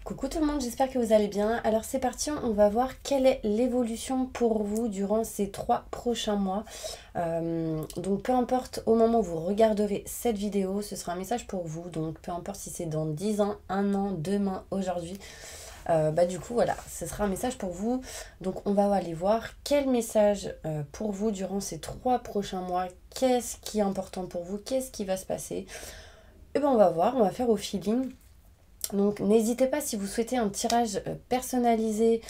Coucou tout le monde, j'espère que vous allez bien. Alors c'est parti, on va voir quelle est l'évolution pour vous durant ces 3 prochains mois. Donc peu importe au moment où vous regarderez cette vidéo, ce sera un message pour vous. Donc peu importe si c'est dans 10 ans, 1 an, demain, aujourd'hui. Du coup voilà, ce sera un message pour vous. Donc on va aller voir quel message pour vous durant ces 3 prochains mois. Qu'est-ce qui est important pour vous? Qu'est-ce qui va se passer? Et ben on va voir, on va faire au feeling. Donc n'hésitez pas, si vous souhaitez un tirage personnalisé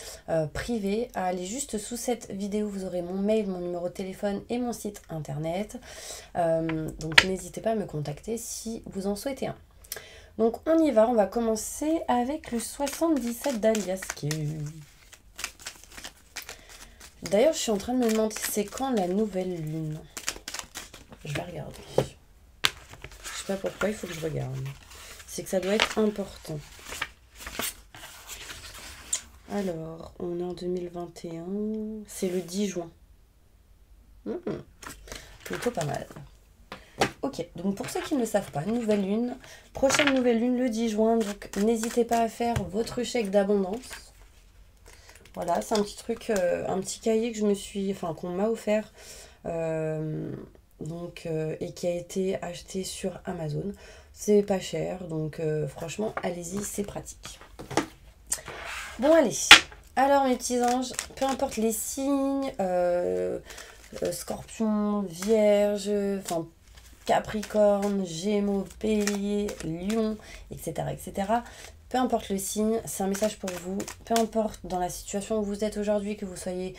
privé, à aller juste sous cette vidéo. Vous aurez mon mail, mon numéro de téléphone et mon site internet. Donc n'hésitez pas à me contacter si vous en souhaitez un. Donc on y va, on va commencer avec le 77 d'Aliaske. D'ailleurs je suis en train de me demander c'est quand la nouvelle lune. Je vais regarder. Je sais pas pourquoi, il faut que je regarde. C'est que ça doit être important. Alors, on est en 2021. C'est le 10 juin. Plutôt pas mal. Ok, donc pour ceux qui ne le savent pas, nouvelle lune. Prochaine nouvelle lune le 10 juin. Donc n'hésitez pas à faire votre chèque d'abondance. Voilà, c'est un petit truc, un petit cahier que je me suis, qu'on m'a offert. Et qui a été acheté sur Amazon. C'est pas cher, donc franchement, allez-y, c'est pratique. Bon, allez. Alors, mes petits anges, peu importe les signes, Scorpion, Vierge, Capricorne, Gémeaux, Bélier, Lion, etc., etc. Peu importe le signe, c'est un message pour vous. Peu importe dans la situation où vous êtes aujourd'hui, que vous soyez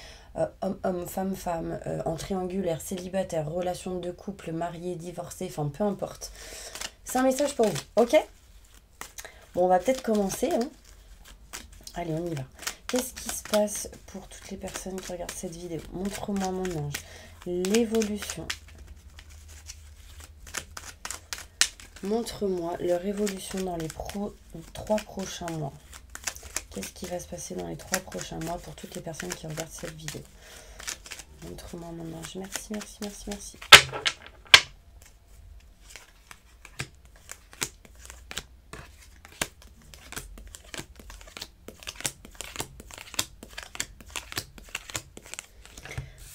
homme-homme, femme-femme, en triangulaire, célibataire, relation de couple, marié, divorcé, peu importe. C'est un message pour vous, ok? Bon, on va peut-être commencer. Hein. Allez, on y va. Qu'est-ce qui se passe pour toutes les personnes qui regardent cette vidéo? Montre-moi, mon ange, l'évolution. Montre-moi leur évolution dans les 3 prochains mois. Qu'est-ce qui va se passer dans les 3 prochains mois pour toutes les personnes qui regardent cette vidéo? Montre-moi, mon ange. Merci, merci, merci, merci.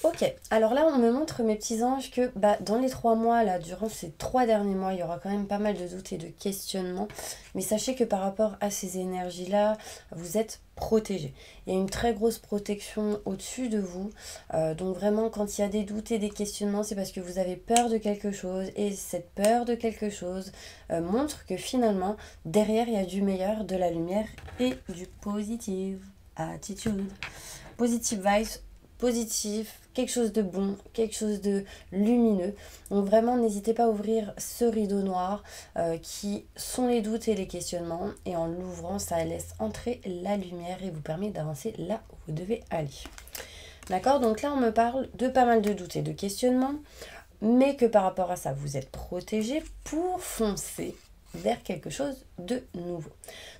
Ok, alors là on me montre, mes petits anges, que dans les 3 mois, là, durant ces 3 derniers mois, il y aura quand même pas mal de doutes et de questionnements. Mais sachez que par rapport à ces énergies-là, vous êtes protégés. Il y a une très grosse protection au-dessus de vous. Donc vraiment, quand il y a des doutes et des questionnements, c'est parce que vous avez peur de quelque chose. Et cette peur de quelque chose montre que finalement, derrière, il y a du meilleur, de la lumière et du positive attitude. Positive vibes. Positif, quelque chose de bon, quelque chose de lumineux. Donc vraiment, n'hésitez pas à ouvrir ce rideau noir qui sont les doutes et les questionnements. Et en l'ouvrant, ça laisse entrer la lumière et vous permet d'avancer là où vous devez aller. D'accord? Donc là, on me parle de pas mal de doutes et de questionnements, mais que par rapport à ça, vous êtes protégé pour foncer vers quelque chose de nouveau.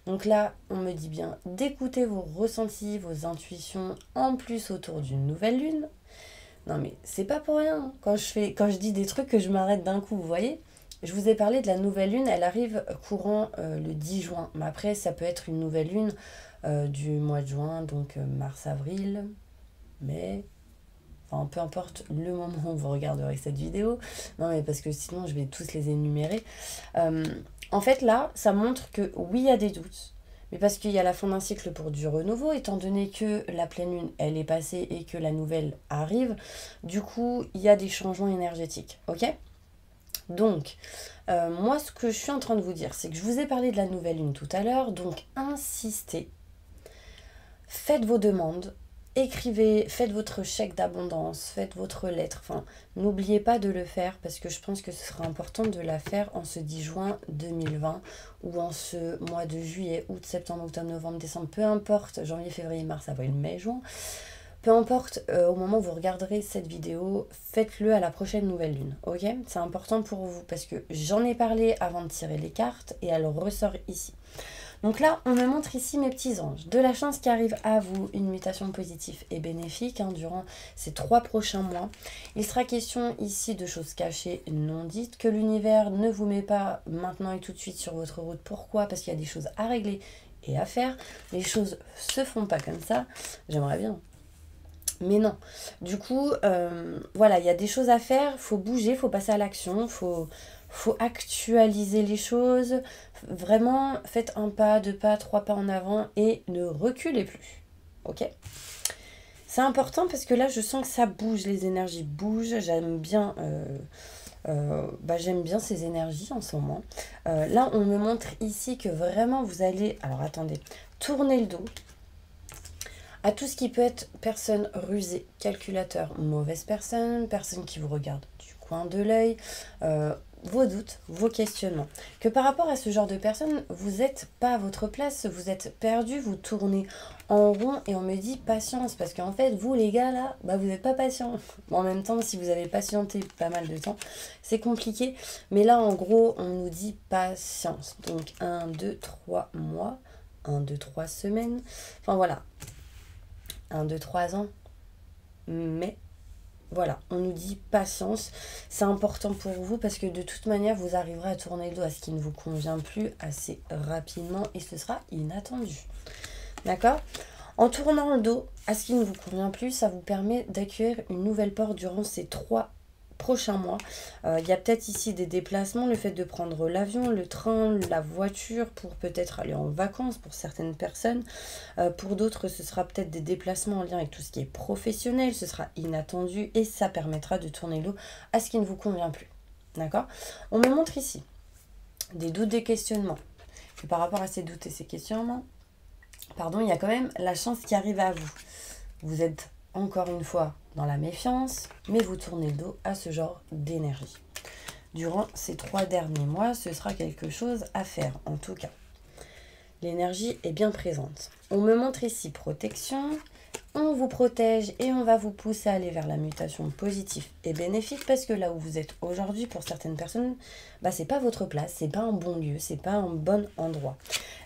Donc là, on me dit bien d'écouter vos ressentis, vos intuitions, en plus autour d'une nouvelle lune. Non mais c'est pas pour rien quand je dis des trucs que je m'arrête d'un coup, vous voyez. Je vous ai parlé de la nouvelle lune, elle arrive courant le 10 juin. Mais après, ça peut être une nouvelle lune du mois de juin, donc mars-avril, mai... peu importe le moment où vous regarderez cette vidéo. Non, mais parce que sinon, je vais tous les énumérer. En fait, là, ça montre que oui, il y a des doutes. Mais parce qu'il y a la fin d'un cycle pour du renouveau, étant donné que la pleine lune, elle est passée et que la nouvelle arrive. Du coup, il y a des changements énergétiques. Ok ? Donc, moi, ce que je suis en train de vous dire, c'est que je vous ai parlé de la nouvelle lune tout à l'heure. Donc, insistez. Faites vos demandes. Écrivez, faites votre chèque d'abondance, faites votre lettre. N'oubliez pas de le faire parce que je pense que ce sera important de la faire en ce 10 juin 2020 ou en ce mois de juillet, août, septembre, octobre, novembre, décembre, peu importe, janvier, février, mars, avril, mai, juin. Peu importe, au moment où vous regarderez cette vidéo, faites-le à la prochaine nouvelle lune, ok? C'est important pour vous parce que j'en ai parlé avant de tirer les cartes et elle ressort ici. Donc là, on me montre ici, mes petits anges, de la chance qui arrive à vous, une mutation positive et bénéfique durant ces 3 prochains mois. Il sera question ici de choses cachées, non dites, que l'univers ne vous met pas maintenant et tout de suite sur votre route. Pourquoi? Parce qu'il y a des choses à régler et à faire. Les choses se font pas comme ça. J'aimerais bien. Mais non. Du coup, voilà, il y a des choses à faire. Faut bouger, faut passer à l'action. Faut actualiser les choses. Vraiment, faites un pas, deux pas, trois pas en avant et ne reculez plus. Ok ? C'est important parce que là, je sens que ça bouge, les énergies bougent. J'aime bien ces énergies en ce moment. Là, on me montre ici que vraiment vous allez... Alors attendez, tournez le dos à tout ce qui peut être personne rusée, calculateur, mauvaise personne, personne qui vous regarde du coin de l'œil, vos doutes, vos questionnements. Que par rapport à ce genre de personnes, vous n'êtes pas à votre place, vous êtes perdu, vous tournez en rond et on me dit patience parce qu'en fait, vous les gars là, vous n'êtes pas patients. En même temps, si vous avez patienté pas mal de temps, c'est compliqué. Mais là, en gros, on nous dit patience. Donc 1, 2, 3 mois, 1, 2, 3 semaines. Enfin voilà. 1, 2, 3 ans. Mais voilà, on nous dit patience. C'est important pour vous parce que de toute manière, vous arriverez à tourner le dos à ce qui ne vous convient plus assez rapidement et ce sera inattendu. D'accord ? En tournant le dos à ce qui ne vous convient plus, ça vous permet d'accueillir une nouvelle porte durant ces 3 prochains mois. Il y a peut-être ici des déplacements, le fait de prendre l'avion, le train, la voiture pour peut-être aller en vacances pour certaines personnes. Pour d'autres, ce sera peut-être des déplacements en lien avec tout ce qui est professionnel, ce sera inattendu et ça permettra de tourner l'eau à ce qui ne vous convient plus. D'accord ? On me montre ici des doutes, des questionnements. Et par rapport à ces doutes et ces questionnements, il y a quand même la chance qui arrive à vous. Vous êtes encore une fois dans la méfiance, mais vous tournez le dos à ce genre d'énergie. Durant ces 3 derniers mois, ce sera quelque chose à faire, en tout cas. L'énergie est bien présente. On me montre ici protection. On vous protège et on va vous pousser à aller vers la mutation positive et bénéfique parce que là où vous êtes aujourd'hui, pour certaines personnes, c'est pas votre place, c'est pas un bon lieu, c'est pas un bon endroit.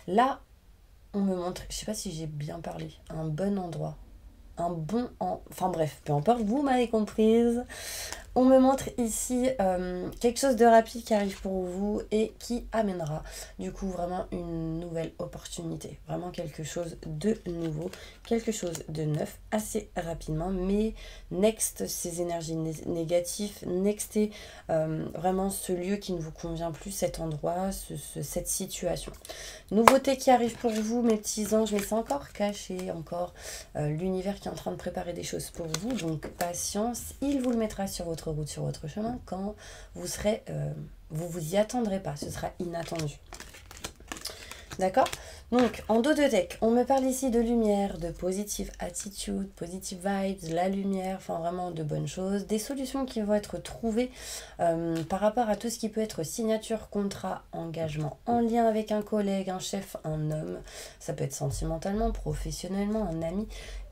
Là, on me montre, je sais pas si j'ai bien parlé, un bon endroit. Enfin bref, peu importe, vous m'avez comprise. On me montre ici quelque chose de rapide qui arrive pour vous et qui amènera du coup vraiment une nouvelle opportunité. Vraiment quelque chose de nouveau, quelque chose de neuf assez rapidement. Mais next, ces énergies négatives, nextez vraiment ce lieu qui ne vous convient plus, cet endroit, cette situation. Nouveauté qui arrive pour vous, mes petits anges, mais c'est encore caché, encore l'univers qui est en train de préparer des choses pour vous. Donc patience, il vous le mettra sur votre route, sur votre chemin quand vous serez, vous y attendrez pas, ce sera inattendu. D'accord ? Donc, en dos de deck, on me parle ici de lumière, de positive attitude, positive vibes, la lumière, enfin vraiment de bonnes choses, des solutions qui vont être trouvées par rapport à tout ce qui peut être signature, contrat, engagement, en lien avec un collègue, un chef, un homme, ça peut être sentimentalement, professionnellement, un ami.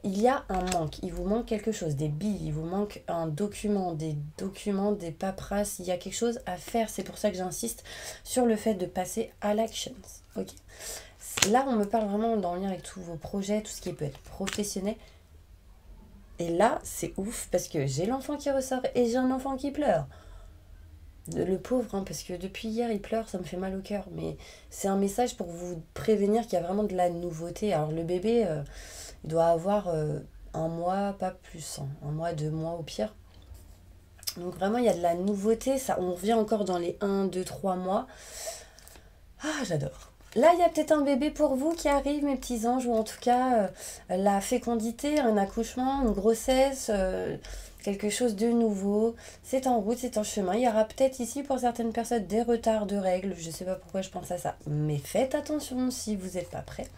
Il y a un manque, il vous manque quelque chose, des billes, il vous manque un document, des paperasses, il y a quelque chose à faire, c'est pour ça que j'insiste sur le fait de passer à l'action. Ok. Là, on me parle vraiment dans le lien avec tous vos projets, tout ce qui peut être professionnel. Et là, c'est ouf parce que j'ai l'enfant qui ressort et j'ai un enfant qui pleure. Le pauvre, parce que depuis hier, il pleure, ça me fait mal au cœur. Mais c'est un message pour vous prévenir qu'il y a vraiment de la nouveauté. Alors, le bébé, il doit avoir 1 mois, pas plus. 1 mois, 2 mois au pire. Donc, vraiment, il y a de la nouveauté. Ça, on revient encore dans les 1, 2, 3 mois. Ah, j'adore. Là, il y a peut-être un bébé pour vous qui arrive, mes petits anges, ou en tout cas, la fécondité, un accouchement, une grossesse, quelque chose de nouveau. C'est en route, c'est en chemin. Il y aura peut-être ici, pour certaines personnes, des retards de règles. Je ne sais pas pourquoi je pense à ça. Mais faites attention si vous n'êtes pas prêts.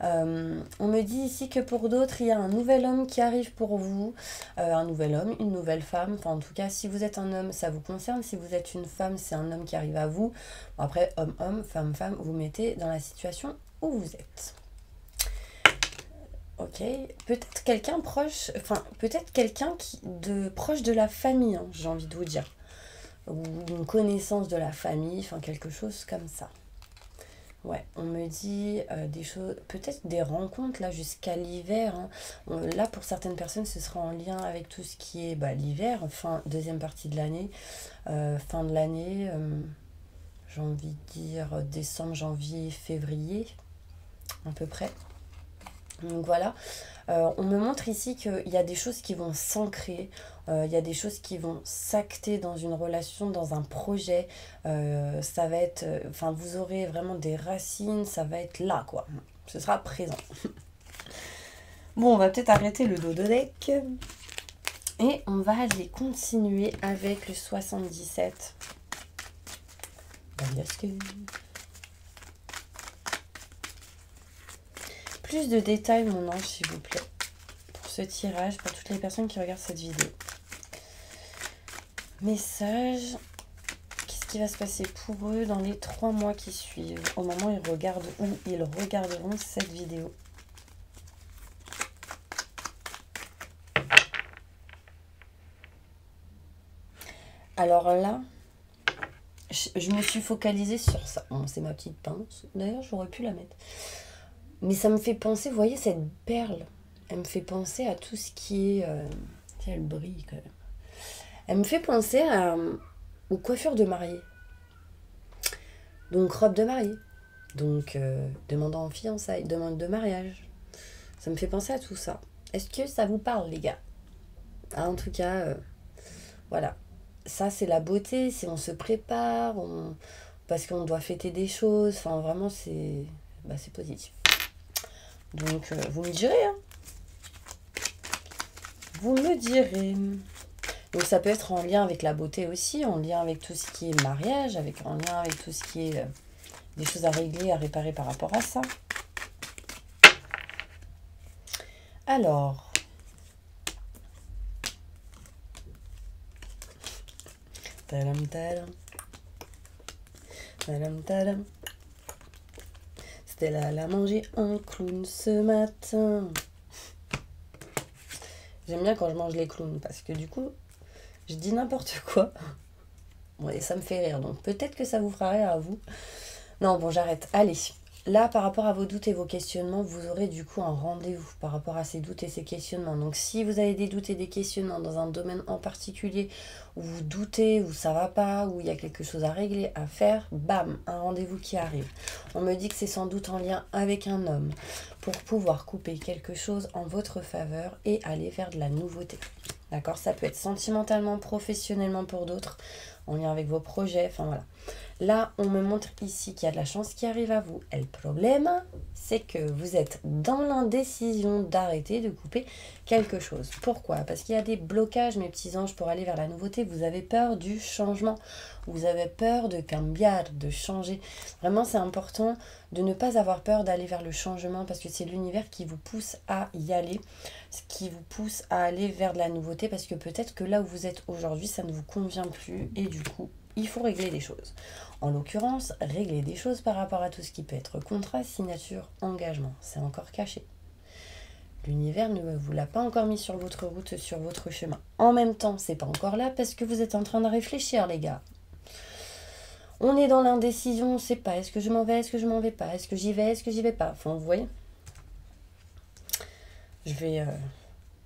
On me dit ici que pour d'autres, il y a un nouvel homme qui arrive pour vous. Un nouvel homme, une nouvelle femme. Enfin, en tout cas, si vous êtes un homme, ça vous concerne. Si vous êtes une femme, c'est un homme qui arrive à vous. Bon, après, homme, femme, vous mettez dans la situation où vous êtes. Ok, peut-être quelqu'un proche, proche de la famille, hein, j'ai envie de vous dire. Ou une connaissance de la famille, enfin quelque chose comme ça. Ouais, on me dit des choses, peut-être des rencontres là jusqu'à l'hiver. Hein. Là, pour certaines personnes, ce sera en lien avec tout ce qui est l'hiver, deuxième partie de l'année, fin de l'année, j'ai envie de dire décembre, janvier, février. à peu près. Donc voilà, on me montre ici qu'il y a des choses qui vont s'ancrer, il y a des choses qui vont s'acter dans une relation, dans un projet. Ça va être, enfin vous aurez vraiment des racines, ça va être là quoi, ce sera présent. Bon, on va peut-être arrêter le dos de deck et on va aller continuer avec le 77. Plus de détails, mon ange, s'il vous plaît, pour ce tirage, pour toutes les personnes qui regardent cette vidéo. Message, qu'est-ce qui va se passer pour eux dans les 3 mois qui suivent, au moment où ils regarderont cette vidéo. Alors là, je me suis focalisée sur ça. Bon, c'est ma petite pince, d'ailleurs j'aurais pu la mettre. Mais ça me fait penser, vous voyez cette perle, elle me fait penser à tout ce qui est... elle brille quand même. Elle me fait penser aux coiffures de mariée. Donc robe de mariée. Donc demandant en fiançailles, demande de mariage. Ça me fait penser à tout ça. Est-ce que ça vous parle les gars? En tout cas, voilà. Ça c'est la beauté, c'est on se prépare, parce qu'on doit fêter des choses. Enfin vraiment c'est positif. Donc, vous me direz, hein. Vous me direz. Donc, ça peut être en lien avec la beauté aussi, en lien avec tout ce qui est mariage, en lien avec tout ce qui est des choses à régler, à réparer par rapport à ça. Alors. Tadam, tadam. Tadam, tadam. Elle a mangé un clown ce matin. J'aime bien quand je mange les clowns parce que du coup, je dis n'importe quoi. Bon, et ça me fait rire. Donc peut-être que ça vous fera rire à vous. Non, bon, j'arrête. Allez. Là, par rapport à vos doutes et vos questionnements, vous aurez du coup un rendez-vous par rapport à ces doutes et ces questionnements. Donc si vous avez des doutes et des questionnements dans un domaine en particulier, où vous doutez, où ça va pas, où il y a quelque chose à régler, à faire, bam, un rendez-vous qui arrive. On me dit que c'est sans doute en lien avec un homme pour pouvoir couper quelque chose en votre faveur et aller vers de la nouveauté. D'accord? Ça peut être sentimentalement, professionnellement pour d'autres, en lien avec vos projets, enfin voilà. Là, on me montre ici qu'il y a de la chance qui arrive à vous. Et le problème, c'est que vous êtes dans l'indécision d'arrêter de couper quelque chose. Pourquoi? Parce qu'il y a des blocages, mes petits anges, pour aller vers la nouveauté. Vous avez peur du changement. Vous avez peur de cambiar, de changer. Vraiment, c'est important de ne pas avoir peur d'aller vers le changement parce que c'est l'univers qui vous pousse à y aller, ce qui vous pousse à aller vers de la nouveauté parce que peut-être que là où vous êtes aujourd'hui, ça ne vous convient plus et du coup, il faut régler des choses. En l'occurrence, régler des choses par rapport à tout ce qui peut être contrat, signature, engagement. C'est encore caché. L'univers ne vous l'a pas encore mis sur votre route, sur votre chemin. En même temps, c'est pas encore là parce que vous êtes en train de réfléchir, les gars. On est dans l'indécision, on ne sait pas. Est-ce que je m'en vais, est-ce que je m'en vais pas? Est-ce que j'y vais, est-ce que j'y vais pas? Enfin, vous voyez. Je vais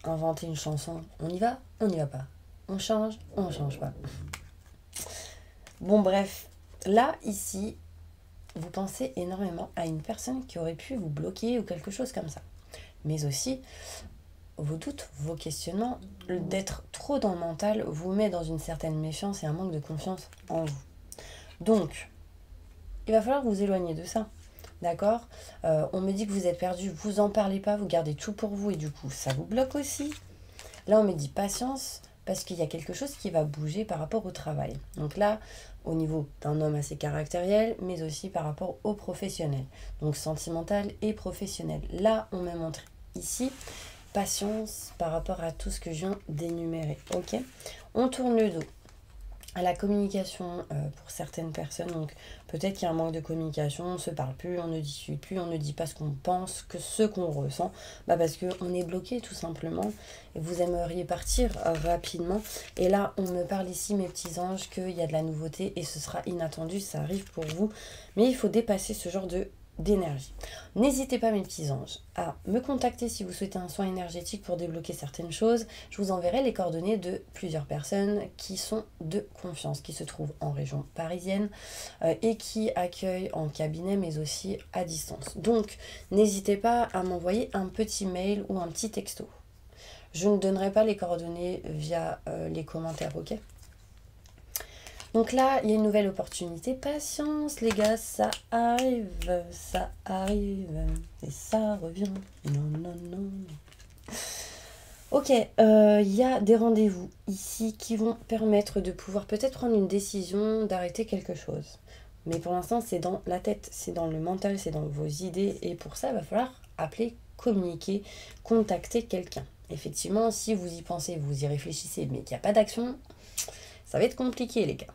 inventer une chanson. On y va pas. On change pas. Bon, bref. Là, ici, vous pensez énormément à une personne qui aurait pu vous bloquer ou quelque chose comme ça. Mais aussi, vos doutes, vos questionnements, d'être trop dans le mental vous met dans une certaine méfiance et un manque de confiance en vous. Donc, il va falloir vous éloigner de ça. D'accord? On me dit que vous êtes perdu, vous en parlez pas, vous gardez tout pour vous et du coup, ça vous bloque aussi. Là, on me dit patience parce qu'il y a quelque chose qui va bouger par rapport au travail. Donc là, au niveau d'un homme assez caractériel, mais aussi par rapport au professionnel. Donc sentimental et professionnel. Là, on me montre ici patience par rapport à tout ce que je viens d'énumérer. Ok? On tourne le dos à la communication pour certaines personnes. Donc peut-être qu'il y a un manque de communication, on ne se parle plus, on ne discute plus, on ne dit pas ce qu'on pense, que ce qu'on ressent, parce qu'on est bloqué tout simplement et vous aimeriez partir rapidement. Et là on me parle ici, mes petits anges, qu'il y a de la nouveauté et ce sera inattendu, ça arrive pour vous, mais il faut dépasser ce genre de d'énergie. N'hésitez pas mes petits anges à me contacter si vous souhaitez un soin énergétique pour débloquer certaines choses. Je vous enverrai les coordonnées de plusieurs personnes qui sont de confiance, qui se trouvent en région parisienne et qui accueillent en cabinet mais aussi à distance. Donc n'hésitez pas à m'envoyer un petit mail ou un petit texto. Je ne donnerai pas les coordonnées via les commentaires, ok? Donc là, il y a une nouvelle opportunité. Patience, les gars, ça arrive, et ça revient. Non, non, non, non. Ok, il y a des rendez-vous ici qui vont permettre de pouvoir peut-être prendre une décision d'arrêter quelque chose. Mais pour l'instant, c'est dans la tête, c'est dans le mental, c'est dans vos idées. Et pour ça, il va falloir appeler, communiquer, contacter quelqu'un. Effectivement, si vous y pensez, vous y réfléchissez, mais qu'il n'y a pas d'action, ça va être compliqué, les gars.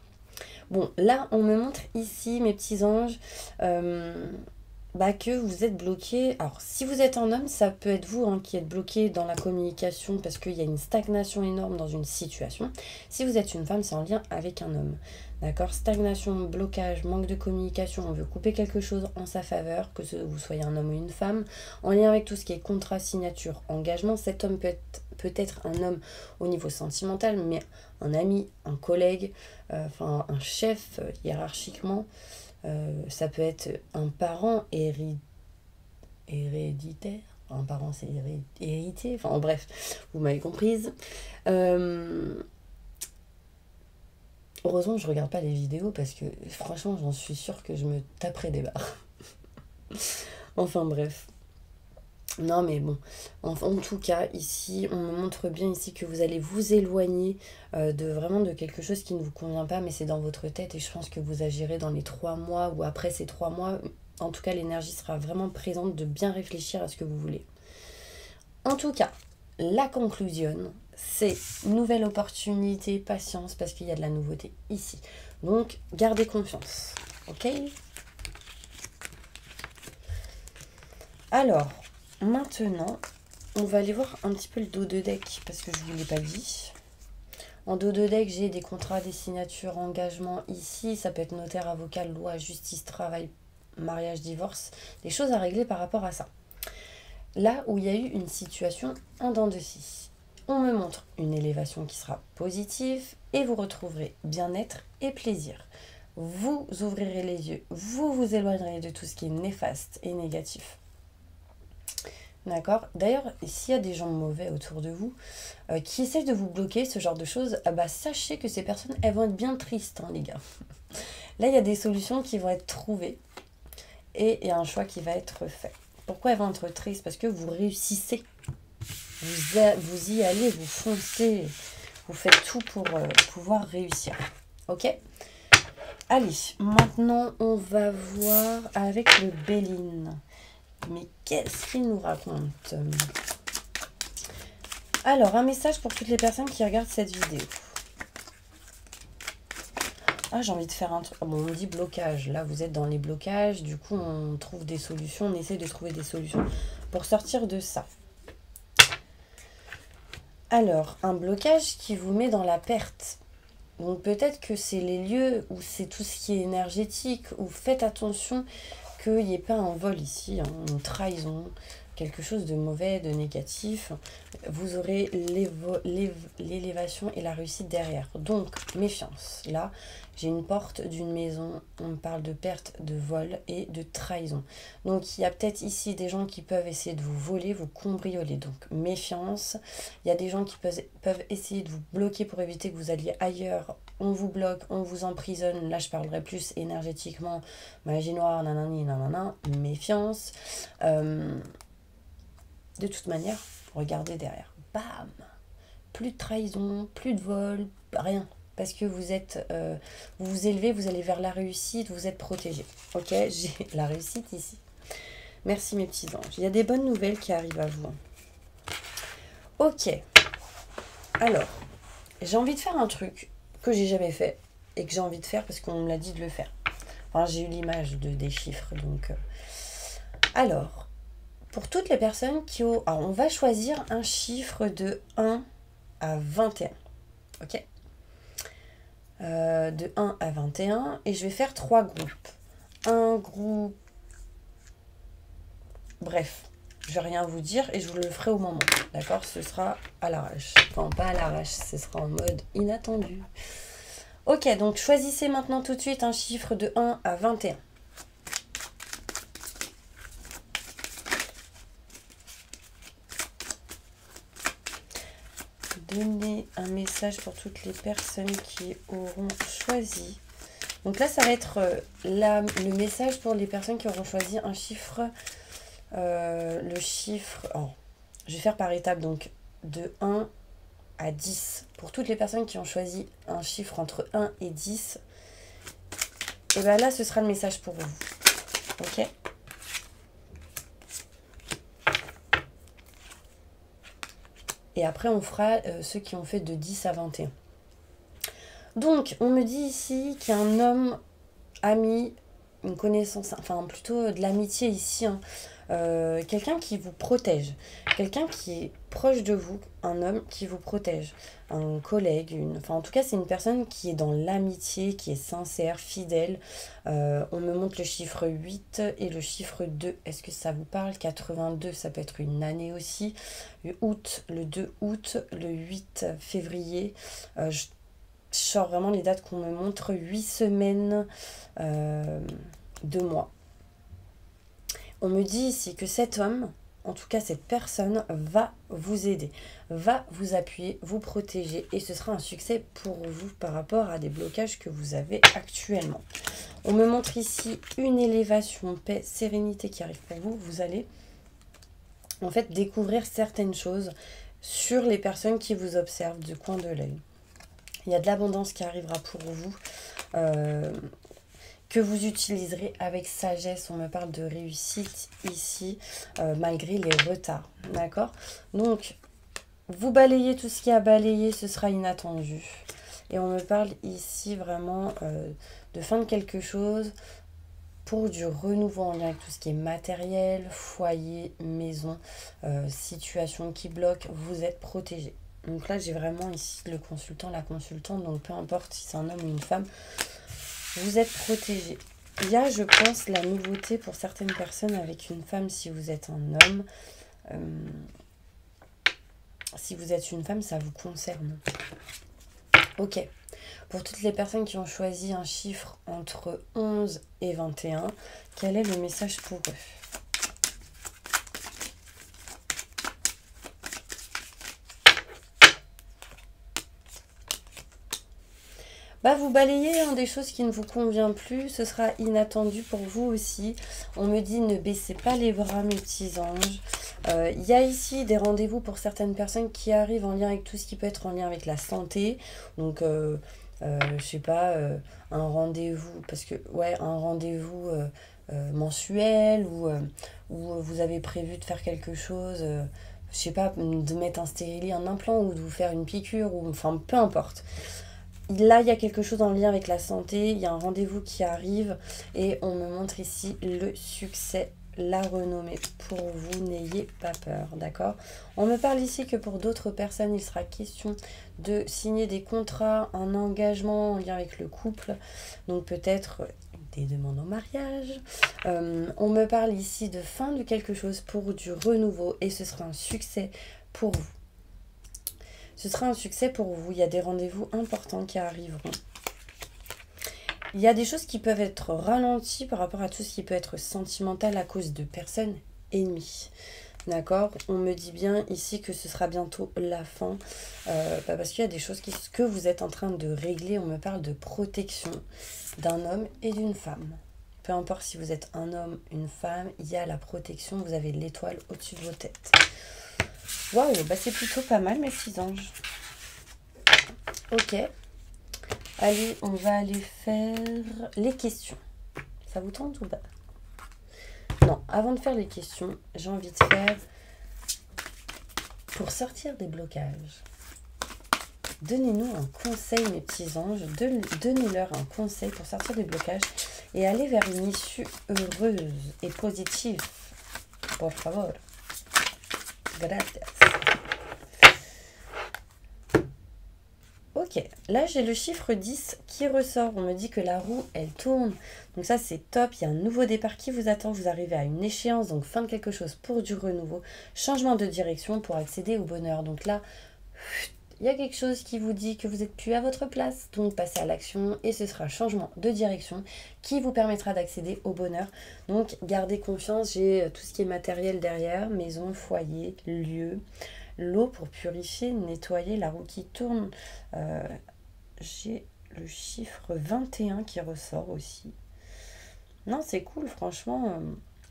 Bon, là, on me montre ici, mes petits anges, que vous êtes bloqué. Alors, si vous êtes un homme, ça peut être vous qui êtes bloqué dans la communication parce qu'il y a une stagnation énorme dans une situation. Si vous êtes une femme, c'est en lien avec un homme. D'accord? Stagnation, blocage, manque de communication, on veut couper quelque chose en sa faveur, que vous soyez un homme ou une femme. En lien avec tout ce qui est contrat, signature, engagement, cet homme peut être un homme au niveau sentimental, mais un ami, un collègue, un chef hiérarchiquement. Ça peut être un parent héréditaire. Un parent, c'est hérité. Enfin, bref, vous m'avez comprise. Heureusement, je regarde pas les vidéos parce que franchement, j'en suis sûre que je me taperais des barres. Enfin, bref. Non, mais bon. En tout cas, ici, on me montre bien ici que vous allez vous éloigner de quelque chose qui ne vous convient pas, mais c'est dans votre tête et je pense que vous agirez dans les 3 mois ou après ces 3 mois. En tout cas, l'énergie sera vraiment présente de bien réfléchir à ce que vous voulez. En tout cas, la conclusion, c'est nouvelle opportunité, patience, parce qu'il y a de la nouveauté ici. Donc, gardez confiance. Ok? Alors, maintenant, on va aller voir un petit peu le dos de deck, parce que je ne vous l'ai pas dit. En dos de deck, j'ai des contrats, des signatures, engagements ici. Ça peut être notaire, avocat, loi, justice, travail, mariage, divorce. Des choses à régler par rapport à ça. Là où il y a eu une situation en dents de scie, on me montre une élévation qui sera positive et vous retrouverez bien-être et plaisir. Vous ouvrirez les yeux, vous vous éloignerez de tout ce qui est néfaste et négatif. D'accord? D'ailleurs, s'il y a des gens mauvais autour de vous qui essaient de vous bloquer, ce genre de choses, sachez que ces personnes, elles vont être bien tristes, les gars. Là, il y a des solutions qui vont être trouvées et il y a un choix qui va être fait. Pourquoi elles vont être tristes? Parce que vous réussissez. Vous y allez, vous foncez. Vous faites tout pour pouvoir réussir. Ok? Allez, maintenant, on va voir avec le Béline. Mais qu'est-ce qu'il nous raconte? Alors, un message pour toutes les personnes qui regardent cette vidéo. Ah, j'ai envie de faire un truc. Bon, on me dit blocage. Là, vous êtes dans les blocages. Du coup, on trouve des solutions. On essaie de trouver des solutions pour sortir de ça. Alors, un blocage qui vous met dans la perte. Donc, peut-être que c'est les lieux où c'est tout ce qui est énergétique. Où faites attention qu'il n'y ait pas un vol ici, une trahison, quelque chose de mauvais, de négatif. Vous aurez l'élévation et la réussite derrière. Donc, méfiance. Là, j'ai une porte d'une maison, on me parle de perte, de vol et de trahison. Donc, il y a peut-être ici des gens qui peuvent essayer de vous voler, vous cambrioler. Donc, méfiance. Il y a des gens qui peuvent essayer de vous bloquer pour éviter que vous alliez ailleurs. On vous bloque, on vous emprisonne. Là, je parlerai plus énergétiquement. Magie noire, nanani, nanana. Méfiance. De toute manière, regardez derrière. Bam! Plus de trahison, plus de vol, rien. Parce que vous êtes, vous vous élevez, vous allez vers la réussite, vous êtes protégé. Ok, j'ai la réussite ici. Merci mes petits anges. Il y a des bonnes nouvelles qui arrivent à vous. Ok. Alors, j'ai envie de faire un truc que j'ai jamais fait et que j'ai envie de faire parce qu'on me l'a dit de le faire. Enfin, j'ai eu l'image des chiffres, donc... Alors, pour toutes les personnes qui ont... Alors, on va choisir un chiffre de 1 à 21. Ok? De 1 à 21. Et je vais faire 3 groupes. Un groupe Bref, je vais rien vous dire et je vous le ferai au moment. D'accord? Ce sera à l'arrache. Enfin, pas à l'arrache, ce sera en mode inattendu. Ok, donc choisissez maintenant tout de suite un chiffre de 1 à 21. Donnez un message pour toutes les personnes qui auront choisi. Donc là, ça va être le message pour les personnes qui auront choisi un chiffre. Le chiffre... Oh, je vais faire par étapes, donc de 1 à 10. Pour toutes les personnes qui ont choisi un chiffre entre 1 et 10, et bien là, ce sera le message pour vous. Ok? Et après, on fera ceux qui ont fait de 10 à 21. Donc, on me dit ici qu'il y a un homme, ami, une connaissance, enfin plutôt de l'amitié ici, hein. Quelqu'un qui vous protège, quelqu'un qui est proche de vous, un homme qui vous protège, un collègue, enfin en tout cas c'est une personne qui est dans l'amitié, qui est sincère, fidèle. On me montre le chiffre 8 et le chiffre 2. Est-ce que ça vous parle? 82, ça peut être une année aussi. Le 2 août, le 8 février. Je sors vraiment les dates qu'on me montre, 8 semaines, 2 mois. On me dit ici que cet homme, en tout cas cette personne, va vous aider, va vous appuyer, vous protéger et ce sera un succès pour vous par rapport à des blocages que vous avez actuellement. On me montre ici une élévation, paix, sérénité qui arrive pour vous. Vous allez en fait découvrir certaines choses sur les personnes qui vous observent du coin de l'œil. Il y a de l'abondance qui arrivera pour vous. Que vous utiliserez avec sagesse. On me parle de réussite ici, malgré les retards. D'accord? Donc, vous balayez tout ce qui a balayé, ce sera inattendu. Et on me parle ici vraiment de fin de quelque chose pour du renouveau en lien avec tout ce qui est matériel, foyer, maison, situation qui bloque. Vous êtes protégé. Donc là, j'ai vraiment ici le consultant, la consultante. Donc, peu importe si c'est un homme ou une femme, vous êtes protégé. Il y a, je pense, la nouveauté pour certaines personnes avec une femme si vous êtes un homme. Si vous êtes une femme, ça vous concerne. Ok. Pour toutes les personnes qui ont choisi un chiffre entre 11 et 21, quel est le message pour eux? Bah, vous balayez des choses qui ne vous conviennent plus, ce sera inattendu pour vous aussi. On me dit ne baissez pas les bras mes petits anges. Il y a ici des rendez-vous pour certaines personnes qui arrivent en lien avec tout ce qui peut être en lien avec la santé. Donc, je sais pas, un rendez-vous, parce que, ouais, un rendez-vous mensuel ou vous avez prévu de faire quelque chose, je sais pas, de mettre un stérilet, un implant ou de vous faire une piqûre, ou enfin, peu importe. Là, il y a quelque chose en lien avec la santé, il y a un rendez-vous qui arrive et on me montre ici le succès, la renommée pour vous, n'ayez pas peur, d'accord? On me parle ici que pour d'autres personnes, il sera question de signer des contrats, un engagement en lien avec le couple, donc peut-être des demandes en mariage. On me parle ici de fin de quelque chose pour du renouveau et ce sera un succès pour vous. Ce sera un succès pour vous. Il y a des rendez-vous importants qui arriveront. Il y a des choses qui peuvent être ralenties par rapport à tout ce qui peut être sentimental à cause de personnes ennemies. D'accord? On me dit bien ici que ce sera bientôt la fin. Parce qu'il y a des choses que vous êtes en train de régler. On me parle de protection d'un homme et d'une femme. Peu importe si vous êtes un homme, une femme, il y a la protection. Vous avez l'étoile au-dessus de vos têtes. Waouh, bah c'est plutôt pas mal mes petits anges. Ok. Allez, on va aller faire les questions. Ça vous tente ou pas? Non, avant de faire les questions, j'ai envie de faire pour sortir des blocages. Donnez-nous un conseil mes petits anges. Donnez-leur un conseil pour sortir des blocages et aller vers une issue heureuse et positive. Por favor. Gracias. Ok. Ok, là j'ai le chiffre 10 qui ressort. On me dit que la roue, elle tourne. Donc ça, c'est top. Il y a un nouveau départ qui vous attend. Vous arrivez à une échéance, donc fin de quelque chose pour du renouveau. Changement de direction pour accéder au bonheur. Donc là, il y a quelque chose qui vous dit que vous n'êtes plus à votre place. Donc passez à l'action et ce sera changement de direction qui vous permettra d'accéder au bonheur. Donc gardez confiance. J'ai tout ce qui est matériel derrière. Maison, foyer, lieu. L'eau pour purifier, nettoyer, la roue qui tourne. J'ai le chiffre 21 qui ressort aussi. Non, c'est cool, franchement.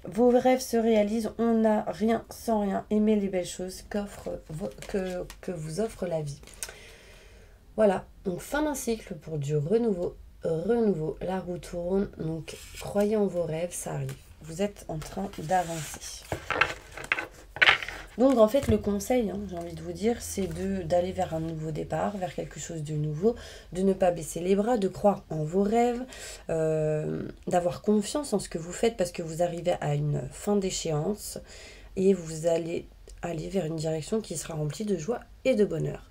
Vos rêves se réalisent. On n'a rien sans rien. Aimez les belles choses que vous offre la vie. Voilà, donc fin d'un cycle pour du renouveau. La roue tourne. Donc croyez en vos rêves, ça arrive. Vous êtes en train d'avancer. Donc en fait le conseil, j'ai envie de vous dire, c'est d'aller vers un nouveau départ, vers quelque chose de nouveau, de ne pas baisser les bras, de croire en vos rêves, d'avoir confiance en ce que vous faites parce que vous arrivez à une fin d'échéance et vous allez aller vers une direction qui sera remplie de joie et de bonheur.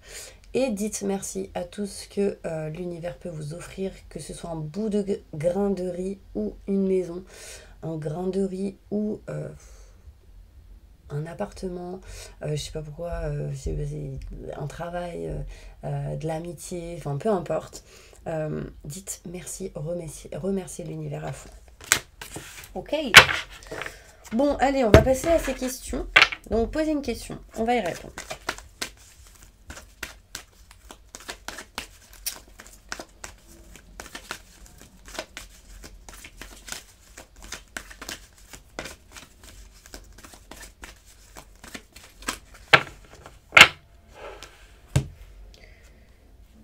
Et dites merci à tout ce que l'univers peut vous offrir, que ce soit un bout de grain de riz ou une maison, un grain de riz ou... un appartement, je sais pas pourquoi, c'est un travail, de l'amitié, enfin peu importe. Dites merci, remerciez l'univers à fond. Ok. Bon, allez, on va passer à ces questions. Donc, posez une question, on va y répondre.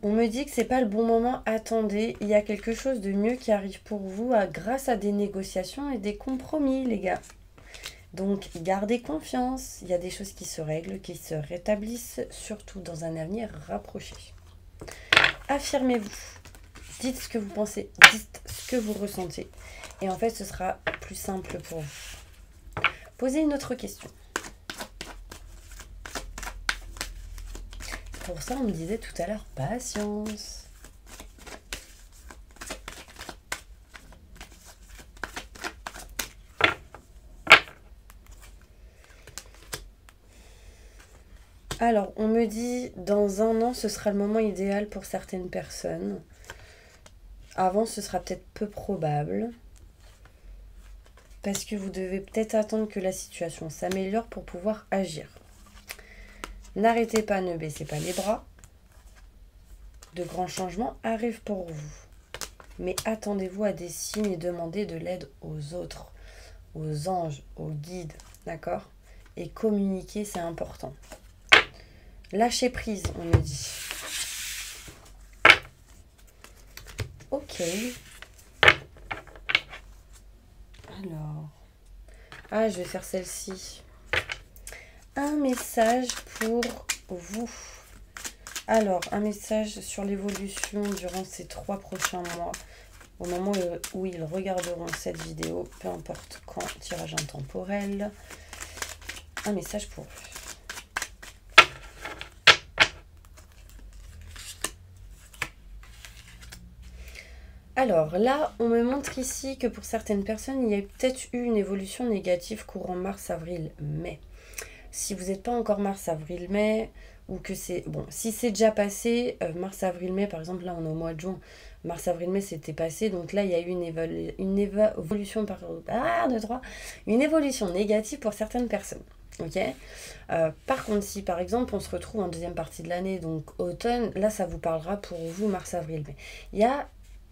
On me dit que c'est pas le bon moment, attendez, il y a quelque chose de mieux qui arrive pour vous grâce à des négociations et des compromis, les gars. Donc, gardez confiance, il y a des choses qui se règlent, qui se rétablissent, surtout dans un avenir rapproché. Affirmez-vous, dites ce que vous pensez, dites ce que vous ressentez. Et en fait, ce sera plus simple pour vous. Posez une autre question. Pour ça, on me disait tout à l'heure, patience. Alors, on me dit, dans un an, ce sera le moment idéal pour certaines personnes. Avant, ce sera peut-être peu probable. Parce que vous devez peut-être attendre que la situation s'améliore pour pouvoir agir. N'arrêtez pas, ne baissez pas les bras. De grands changements arrivent pour vous. Mais attendez-vous à des signes et demandez de l'aide aux autres, aux anges, aux guides, d'accord? Et communiquer, c'est important. Lâchez prise, on me dit. Ok. Alors. Ah, je vais faire celle-ci. Un message pour vous. Alors, un message sur l'évolution durant ces 3 prochains mois. Au moment où ils regarderont cette vidéo, peu importe quand, tirage intemporel. Un message pour eux. Alors là, on me montre ici que pour certaines personnes, il y a peut-être eu une évolution négative courant mars, avril, mai. Si vous n'êtes pas encore mars, avril, mai, ou que c'est... Bon, si c'est déjà passé, mars, avril, mai, par exemple, là, on est au mois de juin. Mars, avril, mai, c'était passé. Donc là, il y a eu une évolution, une évolution négative pour certaines personnes. Ok. Par contre, si, par exemple, on se retrouve en deuxième partie de l'année, donc automne, là, ça vous parlera pour vous, mars, avril, mai. Il y a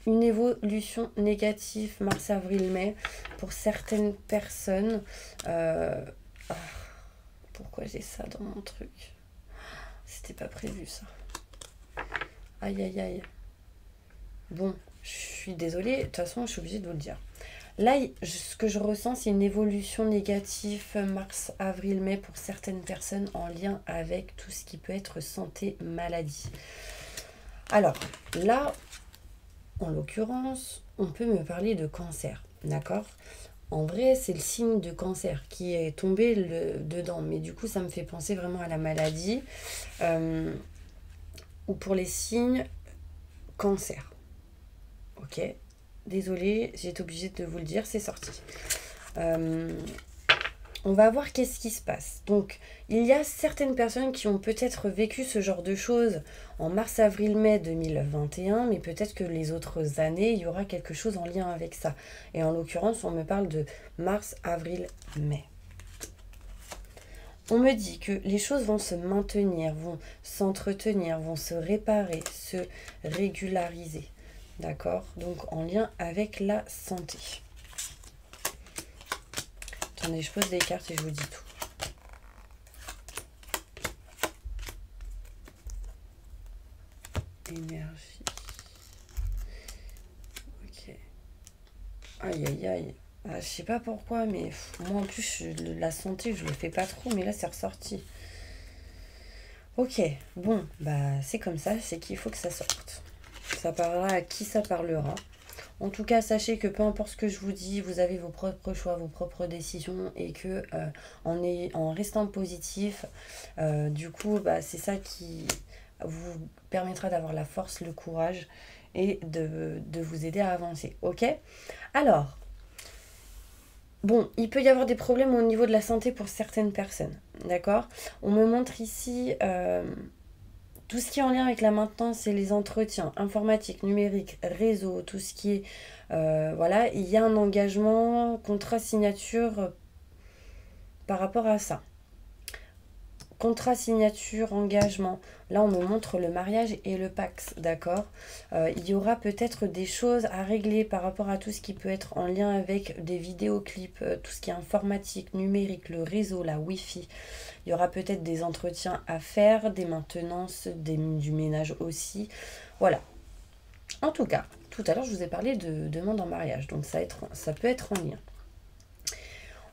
une évolution négative, mars, avril, mai, pour certaines personnes. Pourquoi j'ai ça dans mon truc? C'était pas prévu, ça. Aïe, aïe, aïe. Bon, je suis désolée. De toute façon, je suis obligée de vous le dire. Là, ce que je ressens, c'est une évolution négative mars, avril, mai pour certaines personnes en lien avec tout ce qui peut être santé, maladie. Alors, là, en l'occurrence, on peut me parler de cancer, d'accord? En vrai, c'est le signe de cancer qui est tombé dedans. Mais du coup, ça me fait penser vraiment à la maladie. Ou pour les signes, Cancer. Ok, désolée, j'ai été obligée de vous le dire, c'est sorti. On va voir qu'est-ce qui se passe. Donc, il y a certaines personnes qui ont peut-être vécu ce genre de choses en mars, avril, mai 2021, mais peut-être que les autres années, il y aura quelque chose en lien avec ça. Et en l'occurrence, on me parle de mars, avril, mai. On me dit que les choses vont se maintenir, vont s'entretenir, vont se réparer, se régulariser. D'accord? Donc, en lien avec la santé. Attendez, je pose les cartes et je vous dis tout. Énergie. Ok. Aïe, aïe, aïe. Ah, je sais pas pourquoi, mais moi en plus, la santé, je le fais pas trop, mais là, c'est ressorti. Ok, bon, bah c'est comme ça, c'est qu'il faut que ça sorte. Ça parlera à qui ça parlera. En tout cas, sachez que peu importe ce que je vous dis, vous avez vos propres choix, vos propres décisions et que en restant positif, du coup, bah, c'est ça qui vous permettra d'avoir la force, le courage et de vous aider à avancer. Ok? Alors, bon, il peut y avoir des problèmes au niveau de la santé pour certaines personnes. D'accord? On me montre ici tout ce qui est en lien avec la maintenance et les entretiens informatiques, numériques, réseau, tout ce qui est... voilà, il y a un engagement, contrat, signature par rapport à ça. Contrat, signature, engagement. Là, on me montre le mariage et le Pacs, d'accord? Il y aura peut-être des choses à régler par rapport à tout ce qui peut être en lien avec des vidéoclips, tout ce qui est informatique, numérique, le réseau, la Wi-Fi. Il y aura peut-être des entretiens à faire, des maintenances, du ménage aussi. Voilà. En tout cas, tout à l'heure, je vous ai parlé de demande en mariage, donc ça peut être en lien.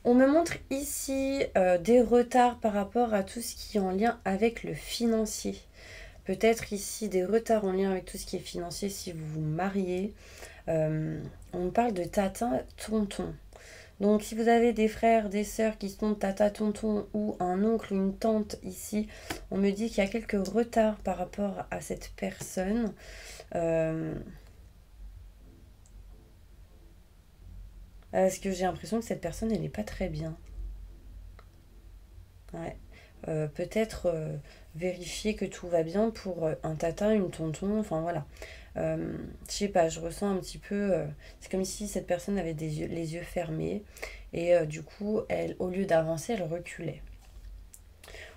On me montre ici des retards par rapport à tout ce qui est en lien avec le financier. Peut-être ici des retards en lien avec tout ce qui est financier si vous vous mariez. On me parle de tata, tonton. Donc si vous avez des frères, des sœurs qui sont tata, tonton ou un oncle ou une tante ici, on me dit qu'il y a quelques retards par rapport à cette personne. Parce que j'ai l'impression que cette personne, elle n'est pas très bien. Ouais. Peut-être vérifier que tout va bien pour un tata, une tonton, enfin voilà. Je sais pas, je ressens un petit peu... c'est comme si cette personne avait les yeux fermés et du coup, elle, au lieu d'avancer, elle reculait.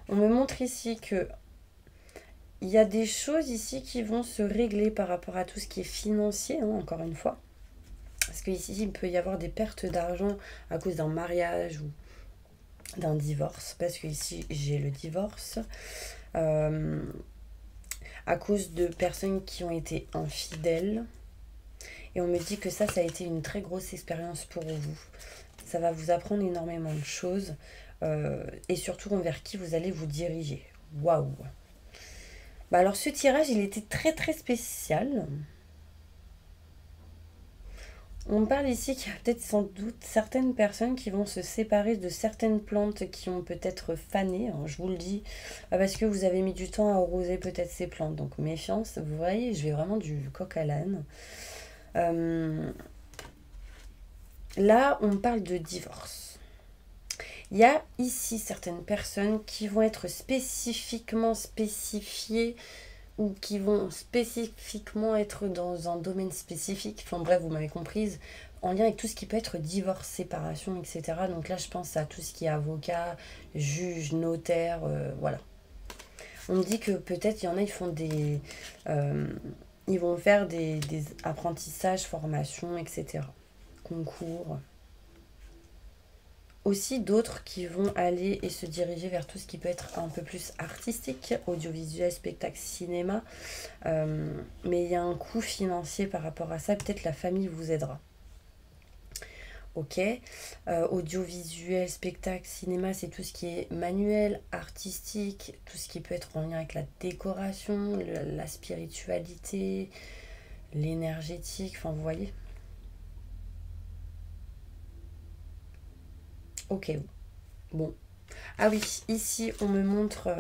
On me montre ici que il y a des choses ici qui vont se régler par rapport à tout ce qui est financier, hein, encore une fois. Parce qu'ici, il peut y avoir des pertes d'argent à cause d'un mariage ou d'un divorce. Parce que ici, j'ai le divorce. À cause de personnes qui ont été infidèles. Et on me dit que ça a été une très grosse expérience pour vous. Ça va vous apprendre énormément de choses. Et surtout envers qui vous allez vous diriger. Waouh! Bah alors ce tirage, il était très très spécial. On me parle ici qu'il y a peut-être sans doute certaines personnes qui vont se séparer de certaines plantes qui ont peut-être fané, hein, je vous le dis, parce que vous avez mis du temps à arroser peut-être ces plantes. Donc méfiance, vous voyez, je vais vraiment du coq à l'âne. Là, on parle de divorce. Il y a ici certaines personnes qui vont être spécifiquement spécifiées ou qui vont spécifiquement être dans un domaine spécifique, enfin bref, vous m'avez comprise, en lien avec tout ce qui peut être divorce, séparation, etc. Donc là, je pense à tout ce qui est avocat, juge, notaire, voilà. On me dit que peut-être il y en a, ils font ils vont faire des apprentissages, formations, etc. Concours. Aussi d'autres qui vont aller et se diriger vers tout ce qui peut être un peu plus artistique, audiovisuel, spectacle, cinéma. Mais il y a un coût financier par rapport à ça. Peut-être la famille vous aidera. Ok. Audiovisuel, spectacle, cinéma, c'est tout ce qui est manuel, artistique, tout ce qui peut être en lien avec la décoration, la spiritualité, l'énergétique. Enfin, vous voyez. Ok. Bon. Ah oui, ici, on me montre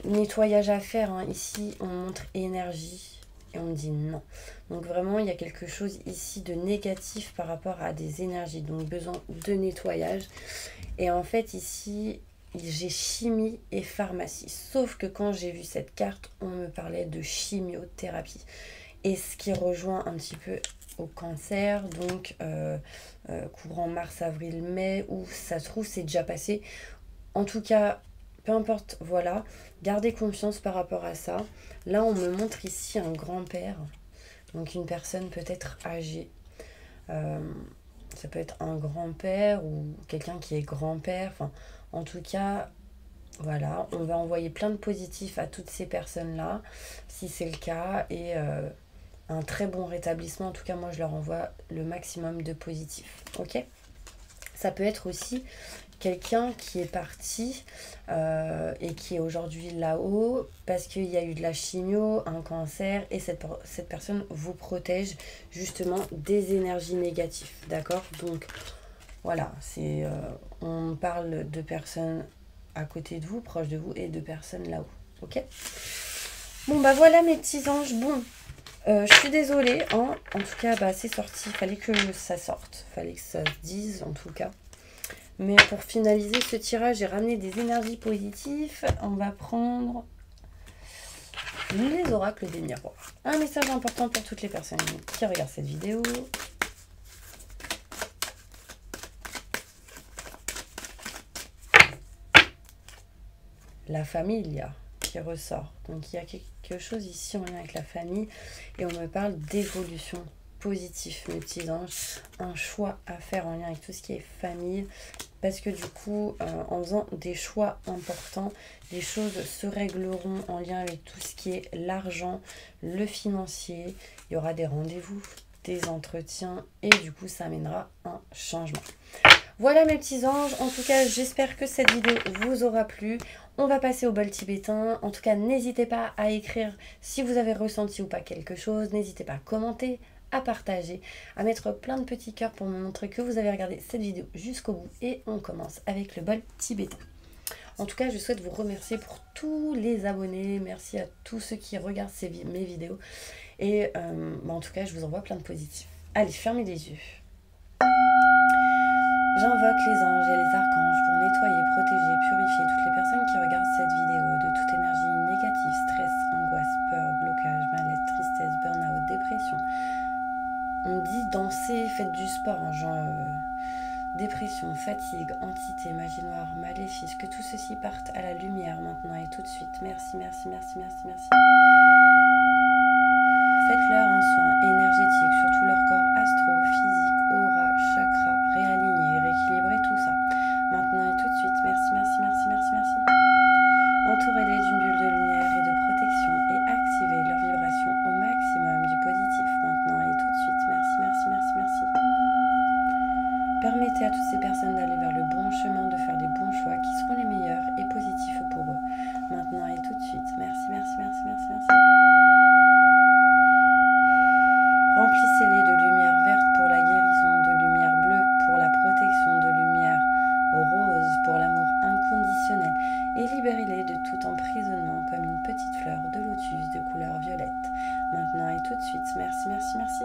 nettoyage à faire. Hein. Ici, on montre énergie. et on me dit non. Donc vraiment, il y a quelque chose ici de négatif par rapport à des énergies, donc besoin de nettoyage. Et en fait, ici, j'ai chimie et pharmacie. Sauf que quand j'ai vu cette carte, on me parlait de chimiothérapie. Et ce qui rejoint un petit peu au cancer, donc courant mars, avril, mai, où ça se trouve, c'est déjà passé. En tout cas, peu importe, voilà, gardez confiance par rapport à ça. Là, on me montre ici un grand-père, donc une personne peut-être âgée. Ça peut être un grand-père ou quelqu'un qui est grand-père. Enfin, en tout cas, voilà, on va envoyer plein de positifs à toutes ces personnes-là, si c'est le cas, et un très bon rétablissement. En tout cas, moi, je leur envoie le maximum de positifs. Ok ? Ça peut être aussi quelqu'un qui est parti et qui est aujourd'hui là-haut parce qu'il y a eu de la chimio, un cancer, et cette personne vous protège justement des énergies négatives. D'accord ? Donc, voilà, on parle de personnes à côté de vous, proches de vous, et de personnes là-haut. Ok ? Bon, bah voilà mes petits anges. Bon, je suis désolée, hein. En tout cas, bah, c'est sorti. Il fallait que ça sorte. Il fallait que ça se dise, en tout cas. Mais pour finaliser ce tirage, j'ai ramené des énergies positives. On va prendre les oracles des miroirs. Un message important pour toutes les personnes qui regardent cette vidéo. La famille qui ressort. Donc il y a quelque chose ici en lien avec la famille. Et on me parle d'évolution positive, mes petits anges. Un choix à faire en lien avec tout ce qui est famille. Parce que du coup, en faisant des choix importants, les choses se régleront en lien avec tout ce qui est l'argent, le financier. Il y aura des rendez-vous, des entretiens et du coup, ça amènera un changement. Voilà mes petits anges. En tout cas, j'espère que cette vidéo vous aura plu. On va passer au bol tibétain. En tout cas, n'hésitez pas à écrire si vous avez ressenti ou pas quelque chose. N'hésitez pas à commenter, à partager, à mettre plein de petits cœurs pour me montrer que vous avez regardé cette vidéo jusqu'au bout. Et on commence avec le bol tibétain. En tout cas, je souhaite vous remercier pour tous les abonnés. Merci à tous ceux qui regardent mes vidéos. Et en tout cas, je vous envoie plein de positifs. Allez, fermez les yeux. J'invoque les anges et les archanges pour nettoyer, protéger, purifier toutes les personnes qui regardent cette vidéo de toute énergie négative, stress, angoisse, peur, blocage, mal-être, tristesse, burn-out, dépression. On dit danser, faites du sport, hein, genre dépression, fatigue, entité, magie noire, maléfice, que tout ceci parte à la lumière maintenant et tout de suite. Merci, merci, merci, merci, merci. Faites-leur un soin énergétique sur tout leur corps astro, physique, aura, chakra, réaligner, rééquilibrer tout ça. Maintenant et tout de suite. Merci, merci, merci, merci, merci. Entourez-les d'une bulle de lumière et de protection et activez leur vibration au maximum du positif. Maintenant et tout de suite. Merci, merci, merci, merci. Permettez à toutes ces personnes d'aller vers le bon chemin, de faire les bons choix qui seront les meilleurs et positifs pour eux. Maintenant et tout de suite. Merci, merci, merci, merci, merci. Remplissez-les de lumière verte pour la guérison, de lumière bleue pour la protection, de lumière rose pour l'amour inconditionnel et libérez-les de tout emprisonnement comme une petite fleur de lotus de couleur violette. Maintenant et tout de suite. Merci, merci, merci.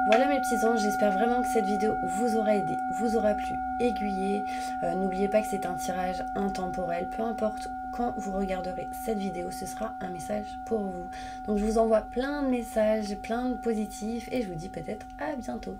Voilà mes petits anges, j'espère vraiment que cette vidéo vous aura aidé, vous aura plu, aiguillé. N'oubliez pas que c'est un tirage intemporel, peu importe quand vous regarderez cette vidéo, ce sera un message pour vous. Donc je vous envoie plein de messages, plein de positifs et je vous dis peut-être à bientôt.